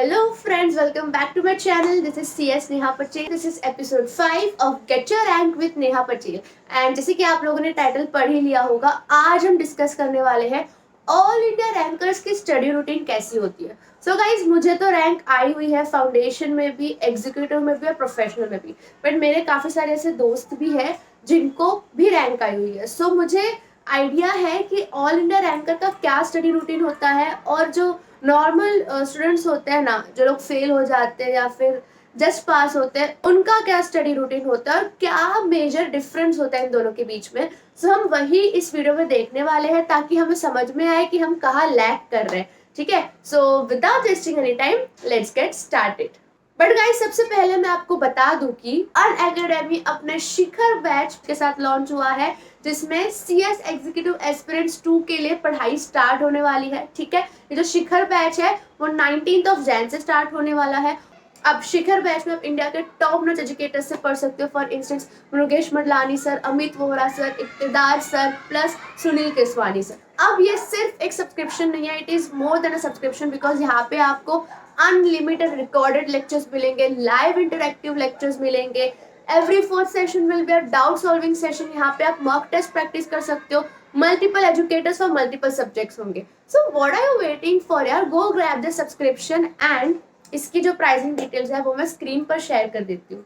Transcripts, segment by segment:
Hello friends, welcome back to my channel. This is CS Neha Patel. This is episode 5 of Get Your Rank with Neha Patel. And जैसे कि आप लोगों ने title पढ़ ही लिया होगा, आज हम डिस्कस करने वाले हैं ऑल इंडिया रैंकर्स की स्टडी रूटीन कैसी होती है. सो गाइज, मुझे तो रैंक आई हुई है फाउंडेशन में भी, एग्जीक्यूटिव में भी और प्रोफेशनल में भी. बट मेरे काफ़ी सारे ऐसे दोस्त भी हैं जिनको भी रैंक आई हुई है. सो मुझे आइडिया है कि ऑल इंडिया रैंकर का क्या स्टडी रूटीन होता है और जो नॉर्मल स्टूडेंट्स होते हैं ना, जो लोग फेल हो जाते हैं या फिर जस्ट पास होते हैं, उनका क्या स्टडी रूटीन होता है और क्या मेजर डिफरेंस होता है इन दोनों के बीच में. सो हम वही इस वीडियो में देखने वाले हैं ताकि हमें समझ में आए कि हम कहाँ लैक कर रहे हैं. ठीक है, so without wasting any time let's get started. But guys, सबसे पहले मैं आपको बता दूं कि अनअकैडमी अपने शिखर बैच के साथ लॉन्च हुआ है, जिसमें CS एग्जीक्यूटिव एस्पिरेंट्स 2 के लिए पढ़ाई स्टार्ट होने वाली है. ठीक है, ये जो शिखर बैच है वो 19 जनवरी से स्टार्ट होने वाला है. अब शिखर बैच में आप इंडिया के टॉप नॉच एजुकेटर्स से पढ़ सकते हो. For instance Murugesh Madlani sir, Amit Vohra sir, Iqtedar sir plus Sunil Keswani sir. अब ये सिर्फ एक सब्सक्रिप्शन नहीं है, it is more than a subscription, because यहाँ पे आपको अनलिमिटेड रिकॉर्डेड लेक्चर्स मिलेंगे, लाइव इंटरैक्टिव लेक्चर्स मिलेंगे. Every fourth session will be a doubt solving session. यहाँ पे आप मॉक टेस्ट प्रैक्टिस कर सकते हो. मल्टीपल एजुकेटर्स और मल्टीपल सब्जेक्ट्स होंगे. So what are you waiting for यार, गो ग्रैब द सब्सक्रिप्शन. एंड इसकी जो प्राइसिंग डिटेल्स है वो मैं स्क्रीन पर शेयर कर देती हूँ.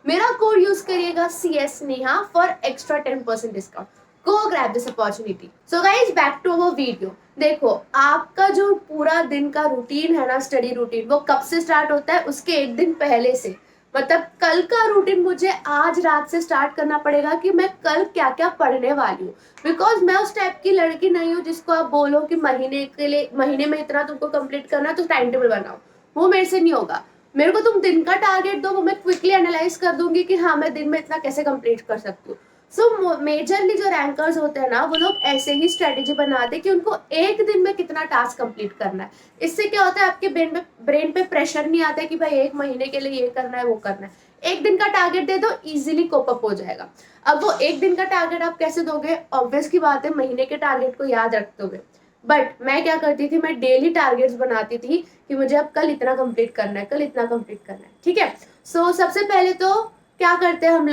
मेरा कोड यूज करिएगा CS Neha for extra 10% discount. Go grab this opportunity. So guys, back to our video. देखो, आपका जो पूरा दिन का रूटीन है ना, स्टडी रूटीन, वो कब से स्टार्ट होता है? उसके एक दिन पहले से. मतलब कल का रूटीन मुझे आज रात से स्टार्ट करना पड़ेगा कि मैं कल क्या क्या पढ़ने वाली हूँ. बिकॉज मैं उस टाइप की लड़की नहीं हूँ जिसको आप बोलो कि महीने के लिए, महीने में इतना तुमको कंप्लीट करना, तो टाइम टेबल बनाओ. वो मेरे से नहीं होगा. मेरे को तुम दिन का टारगेट दो, वो मैं क्विकली एनालाइज कर दूंगी कि हाँ, मैं दिन में इतना कैसे कंप्लीट कर सकती हूँ. सो मेजरली जो रैंकर्स होते हैं ना, वो लोग ऐसे ही स्ट्रेटेजी बनाते कि उनको एक दिन में कितना टास्क कंप्लीट करना है. इससे क्या होता है, आपके ब्रेन पे प्रेशर नहीं आता है कि भाई एक महीने के लिए ये करना है वो करना है. एक दिन का टारगेट दे दो, इजीली कोप अप हो जाएगा. अब वो एक दिन का टारगेट आप कैसे दोगे? ऑब्वियस की बात है, महीने के टारगेट को याद रखते हुए. बट मैं क्या करती थी, मैं डेली टारगेट्स बनाती थी कि मुझे अब कल इतना कंप्लीट करना है, कल इतना कंप्लीट करना है. ठीक है, सो सबसे पहले तो क्या करते हैं हम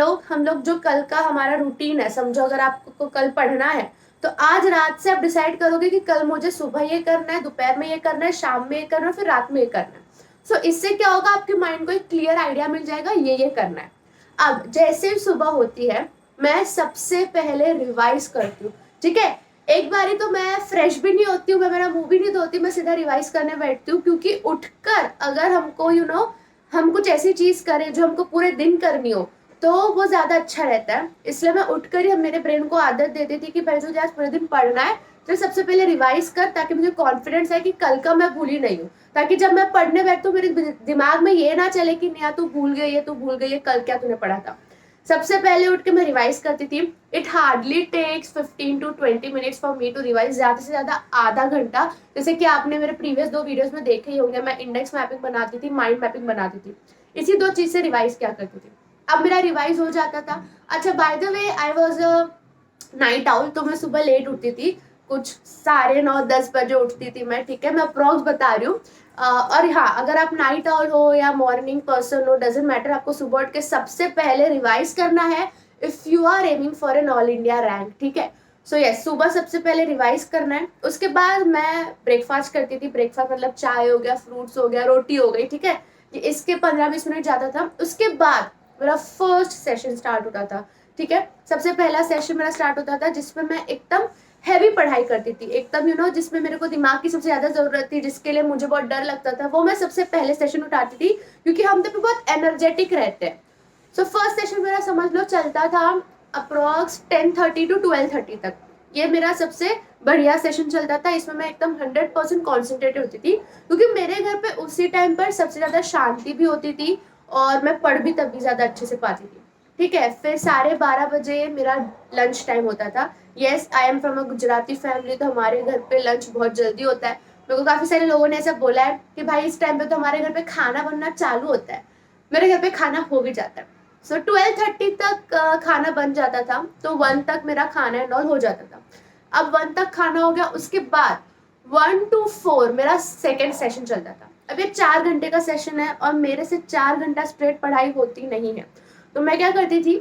लोग जो कल का हमारा रूटीन है, समझो अगर आपको कल पढ़ना है तो आज रात से आप डिसाइड करोगे कि कल मुझे सुबह ये करना है, दोपहर में ये करना है, शाम में ये करना है, फिर रात में ये करना है. सो इससे क्या होगा, आपके माइंड को एक क्लियर आइडिया मिल जाएगा ये करना है. अब जैसे ही सुबह होती है, मैं सबसे पहले रिवाइज करती हूँ. ठीक है, एक बारी तो मैं फ्रेश भी नहीं होती हूँ, मैं मेरा मुंह भी नहीं धोती, मैं सीधा रिवाइज करने बैठती हूँ. क्योंकि उठकर अगर हमको हम कुछ ऐसी चीज करें जो हमको पूरे दिन करनी हो, तो वो ज्यादा अच्छा रहता है. इसलिए मैं उठकर ही मेरे ब्रेन को आदत देती थी कि भाई तुझे आज पूरे दिन पढ़ना है, तो सबसे पहले रिवाइज कर, ताकि मुझे कॉन्फिडेंस है कि कल का मैं भूली नहीं हूँ. ताकि जब मैं पढ़ने बैठूं मेरे दिमाग में ये ना चले कि नेहा तू भूल गई है, तू भूल गई है, कल क्या तूने पढ़ा था. सबसे पहले उठ के मैं रिवाइज करती थी. It hardly takes 15 to 20 minutes for me to revise, ज्यादा से ज्यादा आधा घंटा. जैसे कि आपने मेरे प्रीवियस 2 वीडियोस में देखे ही होंगे, मैं इंडेक्स मैपिंग बनाती थी, माइंड मैपिंग बनाती थी. इसी 2 चीज से रिवाइज क्या करती थी. अब मेरा रिवाइज हो जाता था. अच्छा, by the way, I was night owl, तो मैं सुबह लेट उठती थी, कुछ 9:30-10 बजे उठती थी मैं. ठीक है, मैं अप्रॉक्स बता रही हूँ. और हाँ, अगर आप नाइट आउल हो या मॉर्निंग पर्सन हो, डजेंट मैटर, आपको सुबह उठ के सबसे पहले रिवाइज करना है if you are aiming for an all India rank. ठीक है, सो यस, सुबह सबसे पहले रिवाइज करना है. उसके बाद मैं ब्रेकफास्ट करती थी. ब्रेकफास्ट मतलब चाय हो गया, फ्रूट्स हो गया, रोटी हो गई. ठीक है, इसके 15-20 मिनट जाता था. उसके बाद मेरा फर्स्ट सेशन स्टार्ट होता था. ठीक है, सबसे पहला सेशन मेरा स्टार्ट होता था जिसमें मैं एकदम हैवी पढ़ाई करती थी, एकदम जिसमें मेरे को दिमाग की सबसे ज्यादा जरूरत थी, जिसके लिए मुझे बहुत डर लगता था, वो मैं सबसे पहले सेशन उठाती थी. क्योंकि हम तो बहुत एनर्जेटिक रहते हैं. सो फर्स्ट सेशन मेरा समझ लो चलता था अप्रॉक्स 10:30 to 12:30 तक. ये मेरा सबसे बढ़िया सेशन चलता था. इसमें मैं एकदम 100% कॉन्सेंट्रेटेड होती थी, क्योंकि मेरे घर पे उसी टाइम पर सबसे ज्यादा शांति भी होती थी और मैं पढ़ भी तब भी ज्यादा अच्छे से पाती थी. ठीक है, फिर 12:30 मेरा लंच टाइम होता था. Yes, I am from a Gujarati family, तो हमारे घर पे लंच बहुत जल्दी होता है. मेरे को काफ़ी सारे लोगों ने ऐसा बोला है कि भाई इस टाइम पे तो हमारे घर पे खाना बनना चालू होता है. मेरे घर पे खाना हो भी जाता है। सो 12:30 तक खाना बन जाता था, तो 1 तक मेरा खाना एंड ऑल हो जाता था। अब 1 तक खाना हो गया, उसके बाद 1 to 4 मेरा सेकेंड सेशन चलता था। अब ये 4 घंटे का सेशन है और मेरे से 4 घंटा स्ट्रेट पढ़ाई होती नहीं है। तो मैं क्या करती थी,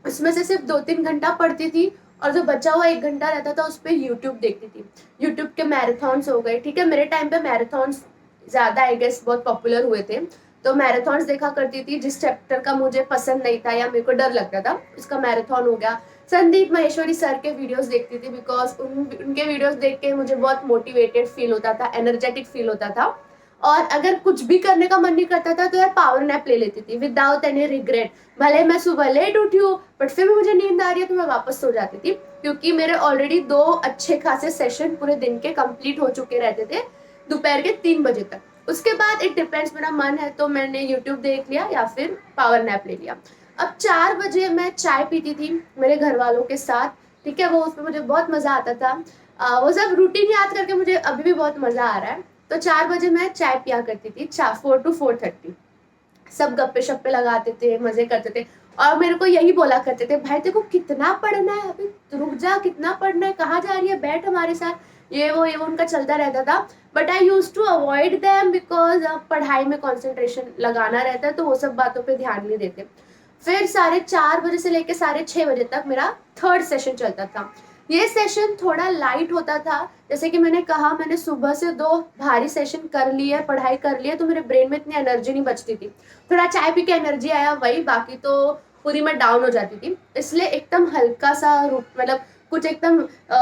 उसमें से सिर्फ 2-3 घंटा पढ़ती थी और जो बचा हुआ 1 घंटा रहता था उस पर यूट्यूब देखती थी। यूट्यूब के मैराथन्स हो गए, ठीक है, मेरे टाइम पे मैराथन्स ज़्यादा आई गेस बहुत पॉपुलर हुए थे, तो मैराथन्स देखा करती थी। जिस चैप्टर का मुझे पसंद नहीं था या मेरे को डर लगता था, उसका मैराथन हो गया। संदीप महेश्वरी सर के वीडियोस देखती थी, बिकॉज उनके वीडियोस देख के मुझे बहुत मोटिवेटेड फील होता था, एनर्जेटिक फील होता था। और अगर कुछ भी करने का मन नहीं करता था तो यार पावर नैप ले लेती थी विदाउट एनी रिग्रेट। भले मैं सुबह लेट उठी हूँ, बट फिर भी मुझे नींद आ रही है तो मैं वापस सो जाती थी, क्योंकि मेरे ऑलरेडी 2 अच्छे खासे सेशन पूरे दिन के कंप्लीट हो चुके रहते थे दोपहर के 3 बजे तक। उसके बाद इट डिपेंड्स, मेरा मन है तो मैंने यूट्यूब देख लिया या फिर पावर नैप ले लिया। अब 4 बजे मैं चाय पीती थी मेरे घर वालों के साथ, ठीक है, वो उसमें मुझे बहुत मज़ा आता था। वो सब रूटीन याद करके मुझे अभी भी बहुत मज़ा आ रहा है। तो 4 बजे मैं चाय पिया करती थी, 4 to 4:30। सब गप्पे शप्पे लगाते थे, मजे करते थे, और मेरे को यही बोला करते थे, भाई तेरे को कितना पढ़ना है, अभी रुक जा, कितना पढ़ना है, कहाँ जा रही है, बैठ हमारे साथ, ये वो उनका चलता रहता था। But I used to avoid them because पढ़ाई में कॉन्सेंट्रेशन लगाना रहता है, तो वो सब बातों पे ध्यान नहीं देते। फिर 4:30 बजे से लेकर 6:30 बजे तक मेरा थर्ड सेशन चलता था। ये सेशन थोड़ा लाइट होता था, जैसे कि मैंने कहा, मैंने सुबह से 2 भारी सेशन कर लिए, पढ़ाई कर लिए, तो मेरे ब्रेन में इतनी एनर्जी नहीं बचती थी। थोड़ा चाय पी के एनर्जी आया वही, बाकी तो पूरी मैं डाउन हो जाती थी। इसलिए एकदम हल्का सा रूप, मतलब कुछ एकदम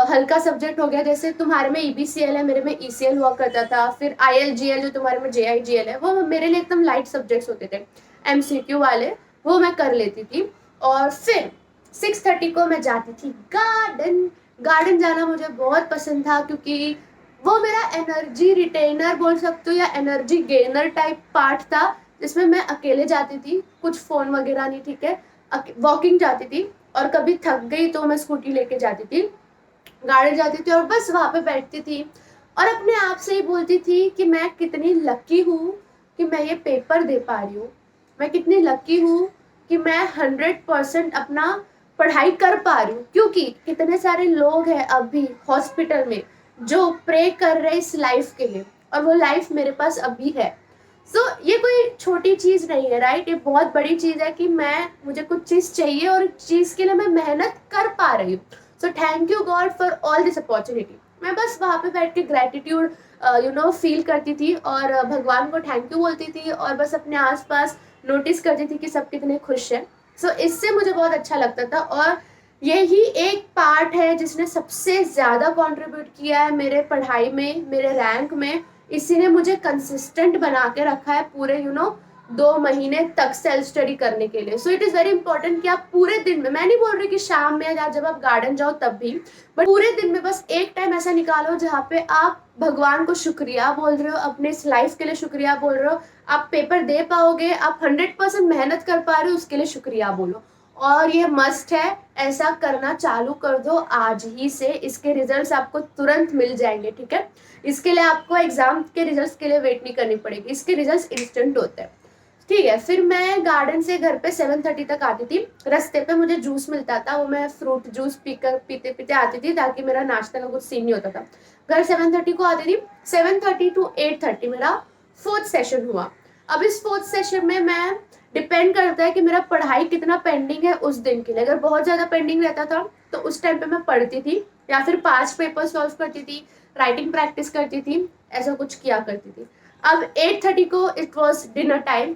हल्का सब्जेक्ट हो गया, जैसे तुम्हारे में EBCL है, मेरे में ECL हुआ करता था, फिर ILGL जो तुम्हारे में JIGL है, वो मेरे लिए एकदम लाइट सब्जेक्ट्स होते थे, MCQ वाले, वो मैं कर लेती थी। और फिर 6:30 को मैं जाती थी गार्डन। गार्डन जाना मुझे बहुत पसंद था, क्योंकि वो मेरा एनर्जी रिटेनर बोल सकते हो या एनर्जी गेनर टाइप पार्ट था, जिसमें मैं अकेले जाती थी, कुछ फ़ोन वगैरह नहीं, ठीक है, वॉकिंग जाती थी, और कभी थक गई तो मैं स्कूटी लेके जाती थी, गार्डन जाती थी और बस वहाँ पे बैठती थी और अपने आप से ही बोलती थी कि मैं कितनी लकी हूँ कि मैं ये पेपर दे पा रही हूँ, मैं कितनी लकी हूँ कि मैं 100% अपना पढ़ाई कर पा रही हूँ, क्योंकि कितने सारे लोग हैं अभी हॉस्पिटल में जो प्रे कर रहे इस लाइफ के लिए, और वो लाइफ मेरे पास अभी है। सो ये कोई छोटी चीज़ नहीं है, राइट, ये बहुत बड़ी चीज़ है कि मुझे कुछ चीज़ चाहिए और चीज़ के लिए मैं मेहनत कर पा रही हूँ। So thank you God for all this opportunity. मैं बस वहाँ पे बैठ के ग्रेटिट्यूड फील करती थी और भगवान को थैंक यू बोलती थी, और बस अपने आसपास नोटिस करती थी कि सब कितने खुश हैं। सो इससे मुझे बहुत अच्छा लगता था, और यही एक पार्ट है जिसने सबसे ज़्यादा कंट्रीब्यूट किया है मेरे पढ़ाई में, मेरे रैंक में। इसी ने मुझे कंसिस्टेंट बना के रखा है पूरे 2 महीने तक सेल्फ स्टडी करने के लिए। So it is very important कि आप पूरे दिन में, मैं नहीं बोल रही कि शाम में या जब आप गार्डन जाओ तब भी, बट पूरे दिन में बस एक टाइम ऐसा निकालो जहाँ पे आप भगवान को शुक्रिया बोल रहे हो, अपने इस लाइफ के लिए शुक्रिया बोल रहे हो, आप पेपर दे पाओगे, आप 100% मेहनत कर पा रहे हो, उसके लिए शुक्रिया बोलो। और ये मस्ट है, ऐसा करना चालू कर दो आज ही से, इसके रिजल्ट्स आपको तुरंत मिल जाएंगे, ठीक है। इसके लिए आपको एग्जाम के रिजल्ट्स के लिए वेट नहीं करनी पड़ेगी, इसके रिजल्ट्स इंस्टेंट होते हैं, ठीक है। फिर मैं गार्डन से घर पे 7:30 तक आती थी। रास्ते पे मुझे जूस मिलता था, वो मैं फ्रूट जूस पीते पीते आती थी, ताकि मेरा नाश्ता का कुछ सीन नहीं होता था। घर 7:30 को आती थी। 7:30 to 8:30 मेरा 4th सेशन हुआ। अब इस 4th सेशन में मैं, डिपेंड करता है कि मेरा पढ़ाई कितना पेंडिंग है उस दिन के लिए। अगर बहुत ज़्यादा पेंडिंग रहता था तो उस टाइम पे मैं पढ़ती थी, या फिर 5 पेपर सॉल्व करती थी, राइटिंग प्रैक्टिस करती थी, ऐसा कुछ किया करती थी। अब 8:30 को it was dinner time.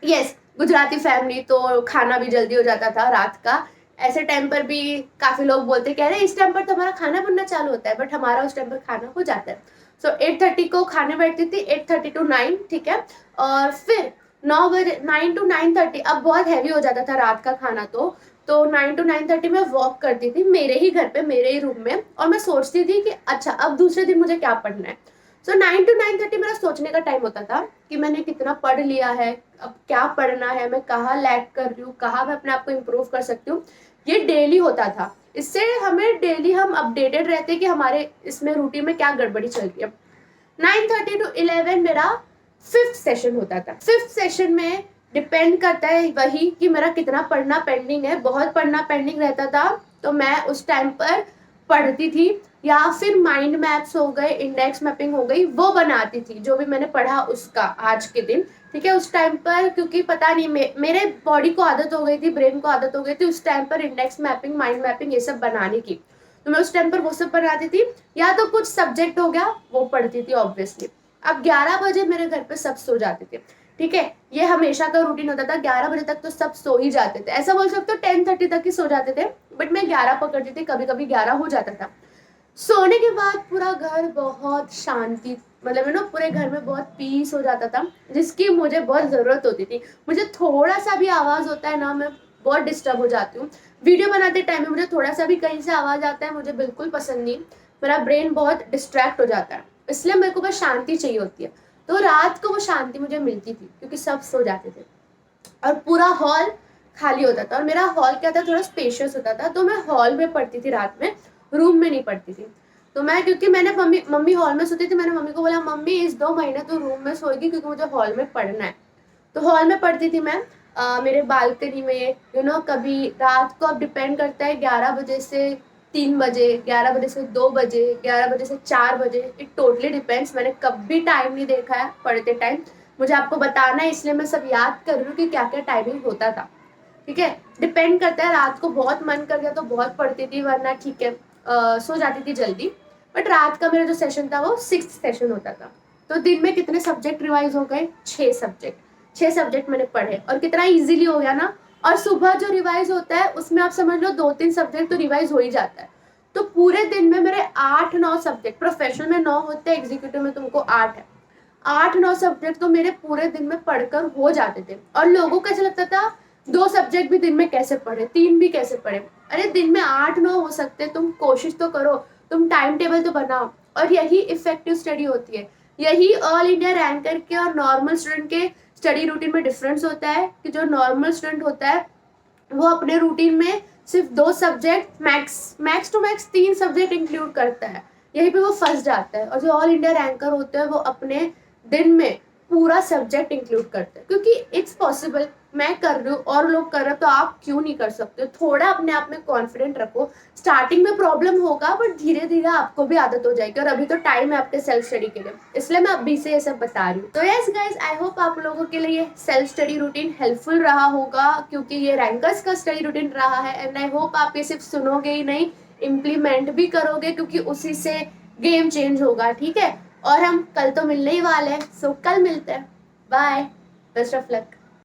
Yes, Gujarati family तो खाना भी जल्दी हो जाता था रात का। ऐसे टाइम पर भी काफ़ी लोग बोलते कह रहे इस टाइम पर तो हमारा खाना बनना चालू होता है, बट हमारा उस टाइम पर खाना हो जाता है। सो 8:30 को खाने बैठती थी, 8:30 to 9, ठीक है। और फिर 9 बजे, 9 to 9:30, अब बहुत हैवी हो जाता था रात का खाना, तो 9 to 9:30 मैं वॉक करती थी मेरे ही घर पे, मेरे ही रूम में, और मैं सोचती थी कि अच्छा अब दूसरे दिन मुझे क्या पढ़ना है। सो 9 to 9:30 मेरा सोचने का टाइम होता था कि मैंने कितना पढ़ लिया है, अब क्या पढ़ना है, मैं कहाँ लैग कर रही हूँ, कहाँ मैं अपने आप को इम्प्रूव कर सकती हूँ। ये डेली होता था। इससे हमें डेली हम अपडेटेड रहते कि हमारे इसमें रूटीन में क्या गड़बड़ी चल रही है। 9:30 to 11 मेरा 5th सेशन होता था। 5th सेशन में डिपेंड करता है वही कि मेरा कितना पढ़ना पेंडिंग है। बहुत पढ़ना पेंडिंग रहता था तो मैं उस टाइम पर पढ़ती थी, या फिर माइंड मैप्स हो गए, इंडेक्स मैपिंग हो गई, वो बनाती थी जो भी मैंने पढ़ा उसका आज के दिन। ठीक है, उस टाइम पर क्योंकि पता नहीं मेरे बॉडी को आदत हो गई थी, ब्रेन को आदत हो गई थी उस टाइम पर इंडेक्स मैपिंग, माइंड मैपिंग ये सब बनाने की। तो मैं उस टाइम पर वो सब बनाती थी, या तो कुछ सब्जेक्ट हो गया वो पढ़ती थी ऑब्वियसली। अब 11 बजे मेरे घर पे सब सो जाते थे। ठीक है, ये हमेशा का रूटीन होता था, 11 बजे तक तो सब सो ही जाते थे। ऐसा बोल सकते हो 10:30 तक ही सो जाते थे, बट मैं 11 पकड़ती थी, कभी कभी 11 हो जाता था। सोने के बाद पूरा घर बहुत शांति, मतलब ना पूरे घर में बहुत पीस हो जाता था, जिसकी मुझे बहुत ज़रूरत होती थी। मुझे थोड़ा सा भी आवाज़ होता है ना, मैं बहुत डिस्टर्ब हो जाती हूँ। वीडियो बनाते टाइम में मुझे थोड़ा सा भी कहीं से आवाज़ आता है, मुझे बिल्कुल पसंद नहीं। मेरा ब्रेन बहुत डिस्ट्रैक्ट हो जाता है, इसलिए मेरे को बस शांति चाहिए होती है। तो रात को वो शांति मुझे मिलती थी क्योंकि सब सो जाते थे और पूरा हॉल खाली होता था। और मेरा हॉल क्या था, थोड़ा स्पेशियस होता था, तो मैं हॉल में पढ़ती थी रात में, रूम में नहीं पढ़ती थी। तो मैं, क्योंकि मैंने मम्मी हॉल में सोती थी, मैंने मम्मी को बोला मम्मी इस 2 महीने तो रूम में सोएगी क्योंकि मुझे हॉल में पढ़ना है। तो हॉल में पढ़ती थी मैं, मेरे बालकनी में, कभी रात को, अब डिपेंड करता है 11 बजे से 3 बजे, 11 बजे से 2 बजे, 11 बजे से 4 बजे, इट टोटली डिपेंड्स। मैंने कभी टाइम नहीं देखा है पढ़ते टाइम, मुझे आपको बताना है इसलिए मैं सब याद कर रही हूँ कि क्या क्या टाइमिंग होता था। ठीक है, डिपेंड करता है, रात को बहुत मन कर गया तो बहुत पढ़ती थी, वरना ठीक है सो जाती थी जल्दी। बट रात का मेरा जो सेशन था वो 6th सेशन होता था। तो दिन में कितने सब्जेक्ट रिवाइज हो गए, 6 सब्जेक्ट। 6 सब्जेक्ट मैंने पढ़े और कितना इजीली हो गया ना। और सुबह जो रिवाइज होता है उसमें आप समझ लो 2-3 सब्जेक्ट तो रिवाइज हो ही जाता है। तो पूरे दिन में मेरे 8-9 सब्जेक्ट, प्रोफेशनल में 9 होते हैं, एग्जीक्यूटिव में तुमको 8 है, 8-9 सब्जेक्ट तो मेरे पूरे दिन में पढ़कर हो जाते थे। और लोगों को ऐसा लगता था 2 सब्जेक्ट भी दिन में कैसे पढ़े, 3 भी कैसे पढ़े। अरे दिन में 8-9 हो सकते, तुम कोशिश तो करो, तुम टाइम टेबल तो बनाओ। और यही इफेक्टिव स्टडी होती है। यही ऑल इंडिया रैंकर के और नॉर्मल स्टूडेंट के स्टडी रूटीन में डिफरेंस होता है कि जो नॉर्मल स्टूडेंट होता है वो अपने रूटीन में सिर्फ 2 subject, max to max 3 subject include करता है, यहीं पे वो फंस जाता है। और जो ऑल इंडिया रैंकर होते हैं वो अपने दिन में पूरा सब्जेक्ट इंक्लूड करते हैं, क्योंकि इट्स पॉसिबल। मैं कर रही हूँ और लोग कर रहे हैं तो आप क्यों नहीं कर सकते? थोड़ा अपने आप में कॉन्फिडेंट रखो। स्टार्टिंग में प्रॉब्लम होगा बट धीरे धीरे आपको भी आदत हो जाएगी, और अभी तो टाइम है आपके सेल्फ स्टडी के लिए, इसलिए मैं अभी से ये सब बता रही हूँ। तो यस गाइज, आई होप आप लोगों के लिए सेल्फ स्टडी रूटीन हेल्पफुल रहा होगा, क्योंकि ये रैंकर्स का स्टडी रूटीन रहा है। एंड आई होप आप ये सिर्फ सुनोगे ही नहीं, इम्प्लीमेंट भी करोगे, क्योंकि उसी से गेम चेंज होगा। ठीक है, और हम कल तो मिलने ही वाले हैं, सो कल मिलते हैं। Bye, best of luck.